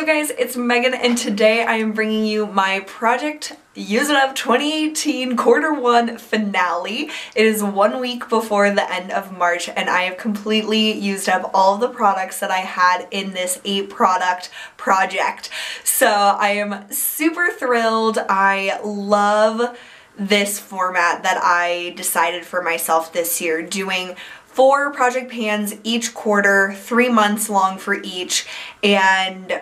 guys, it's Megan and today I am bringing you my Project Use It Up 2018 Q1 finale. It is 1 week before the end of March and I have completely used up all of the products that I had in this 8-product project. So I am super thrilled. I love this format that I decided for myself this year, doing 4 project pans each quarter, 3 months long for each, and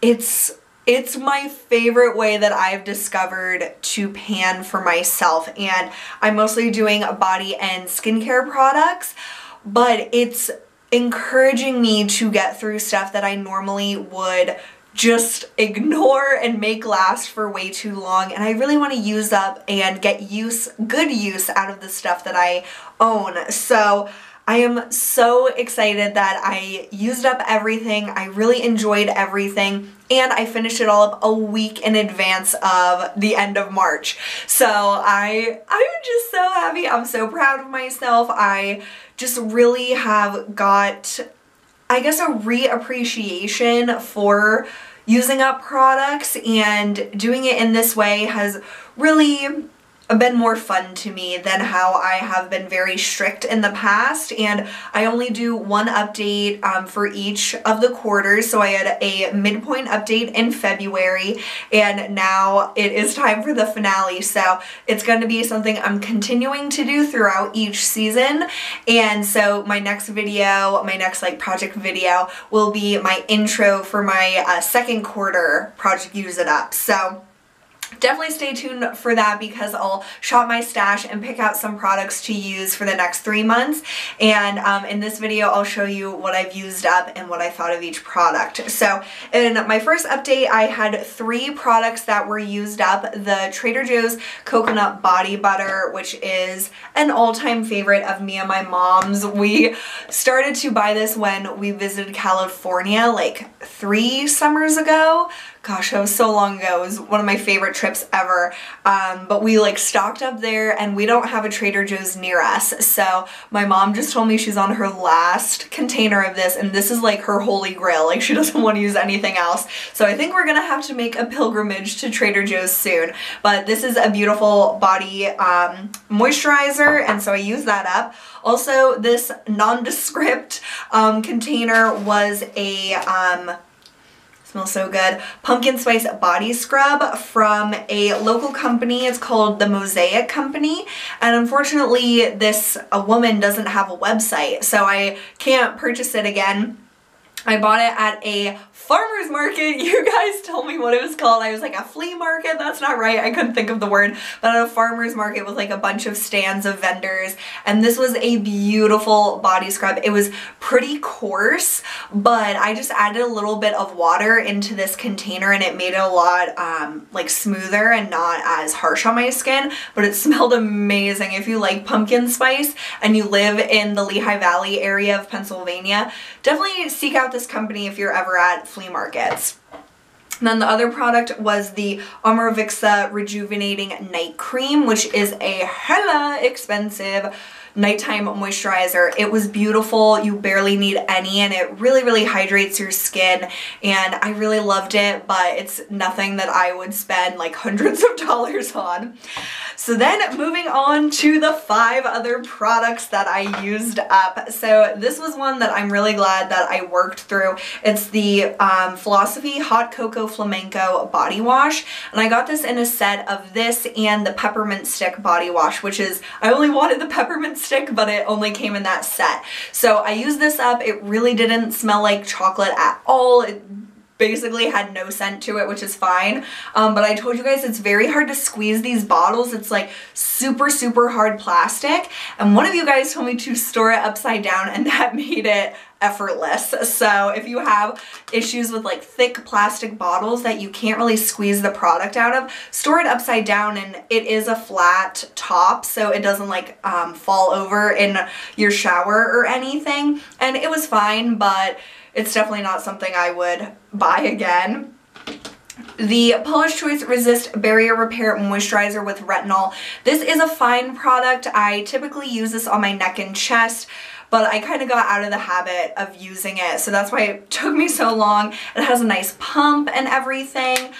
it's my favorite way that I've discovered to pan for myself. And I'm mostly doing body and skincare products, but it's encouraging me to get through stuff that I normally would just ignore and make last for way too long, and I really want to use up and get good use out of the stuff that I own. So I am so excited that I used up everything. I really enjoyed everything, and I finished it all up a week in advance of the end of March. So I'm just so happy. I'm so proud of myself. I just really have got, I guess, a reappreciation for using up products, and doing it in this way has really been more fun to me than how I have been very strict in the past. And I only do 1 update for each of the quarters. So I had a midpoint update in February, and now it is time for the finale. So it's going to be something I'm continuing to do throughout each season. And so my next video, my next project video, will be my intro for my second quarter Project Use It Up. So definitely stay tuned for that, because I'll shop my stash and pick out some products to use for the next 3 months. And in this video, I'll show you what I've used up and what I thought of each product. So in my first update, I had 3 products that were used up. The Trader Joe's Coconut Body Butter, which is an all-time favorite of me and my mom's. We started to buy this when we visited California like 3 summers ago. Gosh, that was so long ago. It was one of my favorite trips ever. But we stocked up there, and we don't have a Trader Joe's near us. So my mom just told me she's on her last container of this, and this is like her holy grail. Like, she doesn't want to use anything else. So I think we're gonna have to make a pilgrimage to Trader Joe's soon. But this is a beautiful body moisturizer, and so I use that up. Also, this nondescript container was a smells so good, pumpkin spice body scrub from a local company. It's called the Mosaic company, and unfortunately a woman doesn't have a website, so I can't purchase it again. I bought it at a farmer's market. You guys told me what it was called. I was like, a flea market? That's not right. I couldn't think of the word. But at a farmer's market with a bunch of stands of vendors. And this was a beautiful body scrub. It was pretty coarse, but I just added a little bit of water into this container, and it made it a lot smoother and not as harsh on my skin. But it smelled amazing. If you like pumpkin spice and you live in the Lehigh Valley area of Pennsylvania, definitely seek out this company if you're ever at flea markets. And then the other product was the Amorovixa Rejuvenating Night Cream, which is a hella expensive nighttime moisturizer. It was beautiful. You barely need any, and it really, really hydrates your skin, and I really loved it, but it's nothing that I would spend hundreds of dollars on. So then moving on to the 5 other products that I used up. So this was one that I'm really glad that I worked through. It's the Philosophy Hot Cocoa Flamenco Body Wash, and I got this in a set of this and the Peppermint Stick Body Wash, which is, I only wanted the Peppermint Stick, but it only came in that set. So I used this up. It really didn't smell like chocolate at all. It basically had no scent to it, which is fine. But I told you guys it's very hard to squeeze these bottles. It's super, super hard plastic. And one of you guys told me to store it upside down, and that made it effortless. So if you have issues with thick plastic bottles that you can't really squeeze the product out of, store it upside down, and it is a flat top, so it doesn't fall over in your shower or anything. And it was fine, but it's definitely not something I would buy again. the Polish Choice Resist Barrier Repair Moisturizer with Retinol. This is a fine product. I typically use this on my neck and chest, but I kind of got out of the habit of using it, so that's why it took me so long. It has a nice pump and everything,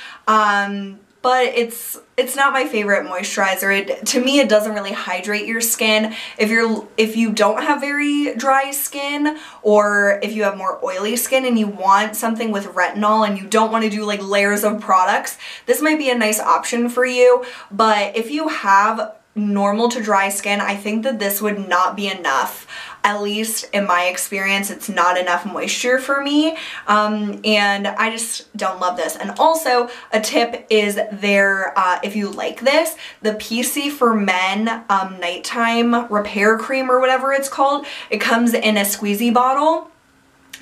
but it's not my favorite moisturizer. To me, it doesn't really hydrate your skin. If you don't have very dry skin, or if you have more oily skin and you want something with retinol and you don't want to do like layers of products, this might be a nice option for you. But if you have normal to dry skin, I think that this would not be enough. At least in my experience, it's not enough moisture for me, and I just don't love this. And also, a tip is there, if you like this, the PC for Men Nighttime Repair Cream or whatever it's called. It comes in a squeezy bottle.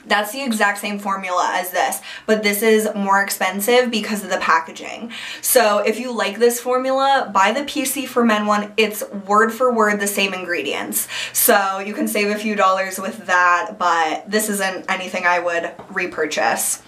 That's the exact same formula as this, but this is more expensive because of the packaging. So if you like this formula, buy the PC for Men one. It's word for word the same ingredients. So you can save a few dollars with that, but this isn't anything I would repurchase.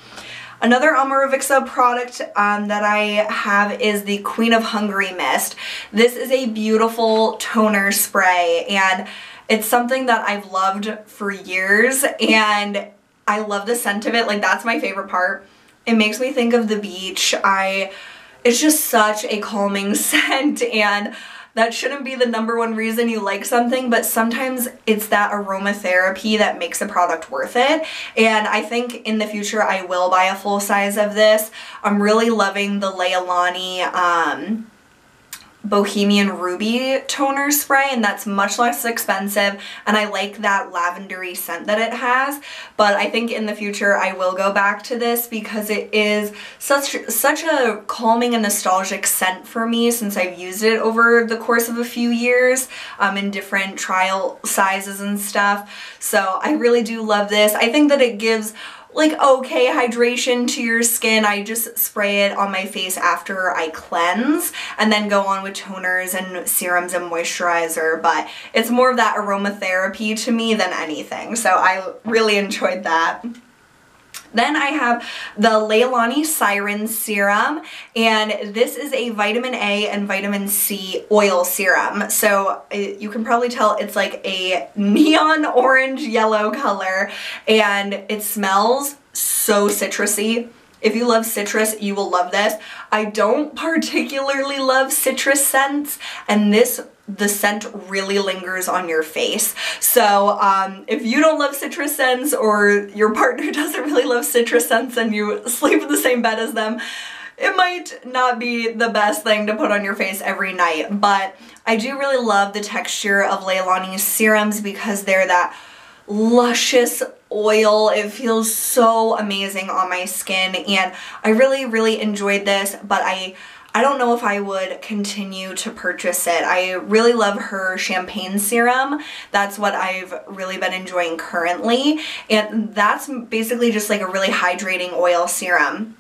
Another Amaravixa product that I have is the Queen of Hungary Mist. This is a beautiful toner spray, and it's something that I've loved for years, and I love the scent of it. Like, that's my favorite part. It makes me think of the beach. It's just such a calming scent, and that shouldn't be the #1 reason you like something, but sometimes it's that aromatherapy that makes a product worth it. And I think in the future I will buy a full size of this. I'm really loving the Leilani Bohemian Ruby toner spray, and that's much less expensive, and I like that lavendery scent that it has. But I think in the future I will go back to this because it is such a calming and nostalgic scent for me, since I've used it over the course of a few years in different trial sizes and stuff. So I really do love this. I think that it gives like okay hydration to your skin. I just spray it on my face after I cleanse and then go on with toners and serums and moisturizer, but it's more of that aromatherapy to me than anything, so I really enjoyed that. Then I have the Leilani Siren Serum, and this is a vitamin A and vitamin C oil serum. So you can probably tell it's like a neon orange yellow color, and it smells so citrusy. If you love citrus, you will love this. I don't particularly love citrus scents, and the scent really lingers on your face. So if you don't love citrus scents, or your partner doesn't really love citrus scents and you sleep in the same bed as them, it might not be the best thing to put on your face every night. But I do really love the texture of Leilani's serums because they're that luscious oil. It feels so amazing on my skin, and I really enjoyed this, but I don't know if I would continue to purchase it. I really love her champagne serum. That's what I've really been enjoying currently, and that's basically just like a really hydrating oil serum.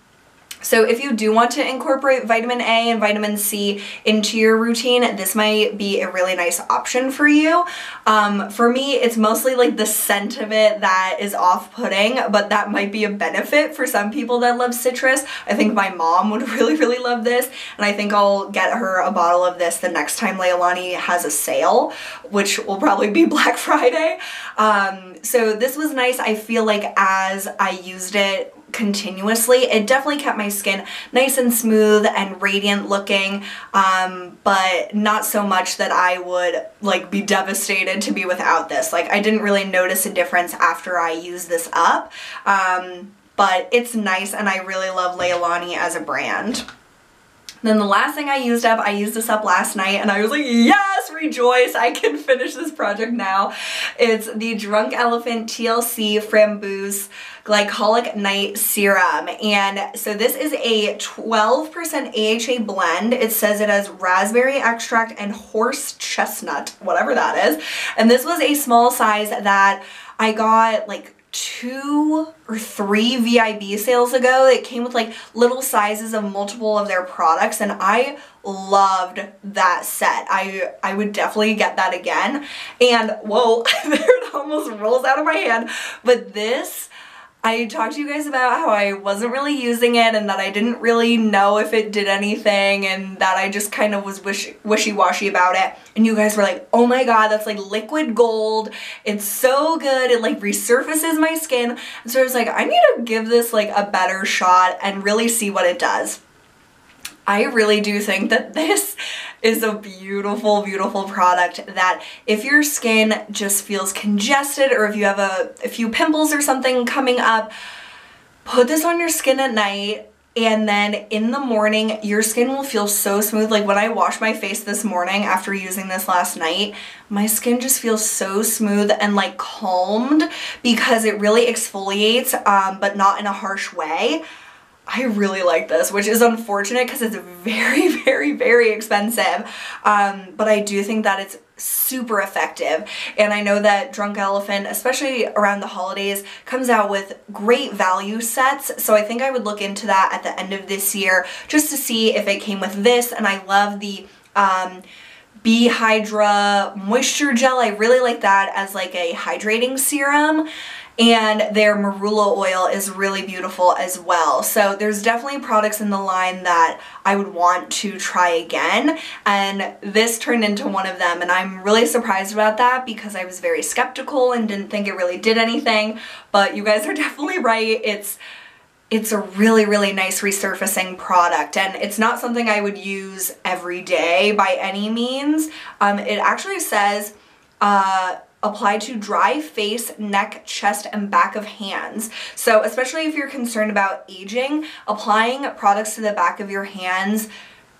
So if you do want to incorporate vitamin A and vitamin C into your routine, this might be a really nice option for you. For me, it's mostly like the scent of it that is off-putting, but that might be a benefit for some people that love citrus. I think my mom would really love this, and I think I'll get her a bottle of this the next time Leilani has a sale, which will probably be Black Friday. So this was nice. I feel like as I used it continuously, it definitely kept my skin nice and smooth and radiant looking, but not so much that I would like be devastated to be without this. Like, I didn't really notice a difference after I used this up, but it's nice, and I really love Leilani as a brand. Then the last thing I used this up last night, and I was like, yes, rejoice, I can finish this project now. It's the Drunk Elephant TLC Framboos Glycolic Night Serum, and so this is a 12% AHA blend. It says it has raspberry extract and horse chestnut, whatever that is, and this was a small size that I got like 2 or 3 VIB sales ago. It came with like little sizes of multiple of their products, and I loved that set. I would definitely get that again. And whoa, there it almost rolls out of my hand. But this, I talked to you guys about how I wasn't really using it and that I didn't really know if it did anything and that I just kind of was wishy-washy about it. And you guys were like, oh my god, that's like liquid gold. It's so good. It like resurfaces my skin. And so I was like, I need to give this like a better shot and really see what it does. I really do think that this is a beautiful, beautiful product that if your skin just feels congested or if you have a few pimples or something coming up, put this on your skin at night and then in the morning your skin will feel so smooth. Like when I washed my face this morning after using this last night, my skin just feels so smooth and like calmed because it really exfoliates but not in a harsh way. I really like this, which is unfortunate because it's very, very, very expensive, but I do think that it's super effective. And I know that Drunk Elephant, especially around the holidays, comes out with great value sets, so I think I would look into that at the end of this year just to see if it came with this. And I love the Bee Hydra Moisture Gel. I really like that as like a hydrating serum. And their marula oil is really beautiful as well. So there's definitely products in the line that I would want to try again, and this turned into one of them, and I'm really surprised about that because I was very skeptical and didn't think it really did anything, but you guys are definitely right. It's a really, really nice resurfacing product, and it's not something I would use every day by any means. It actually says apply to dry face, neck, chest, and back of hands. So especially if you're concerned about aging, applying products to the back of your hands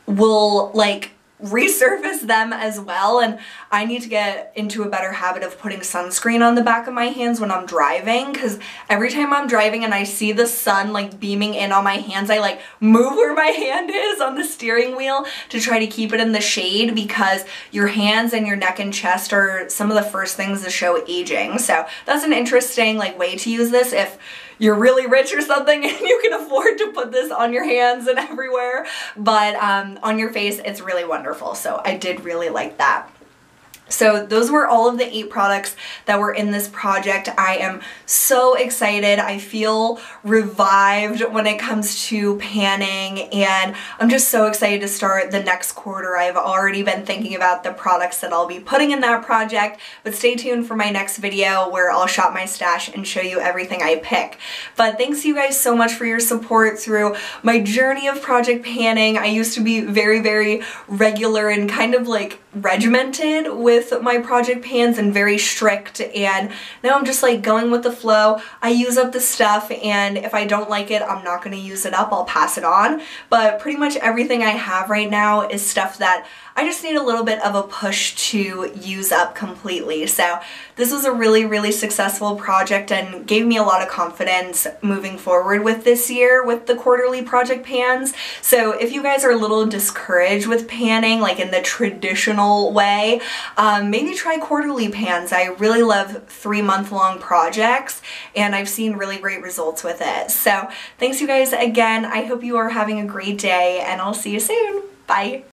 will like resurface them as well. And I need to get into a better habit of putting sunscreen on the back of my hands when I'm driving, because every time I'm driving and I see the sun like beaming in on my hands, I like move where my hand is on the steering wheel to try to keep it in the shade, because your hands and your neck and chest are some of the first things to show aging. So that's an interesting like way to use this if you're really rich or something and you can afford to put this on your hands and everywhere, but on your face it's really wonderful. So I did really like that. So those were all of the 8 products that were in this project. I am so excited. I feel revived when it comes to panning, and I'm just so excited to start the next quarter. I've already been thinking about the products that I'll be putting in that project, but stay tuned for my next video where I'll shop my stash and show you everything I pick. But thanks you guys so much for your support through my journey of project panning. I used to be very, very regular and kind of like regimented with my project pans and very strict, and now I'm just like going with the flow. I use up the stuff, and if I don't like it, I'm not going to use it up. I'll pass it on. But pretty much everything I have right now is stuff that I just need a little bit of a push to use up completely. So this was a really, really successful project and gave me a lot of confidence moving forward with this year with the quarterly project pans. So if you guys are a little discouraged with panning, like in the traditional way, maybe try quarterly pans. I really love 3-month-long projects, and I've seen really great results with it. So thanks you guys again. I hope you are having a great day, and I'll see you soon. Bye.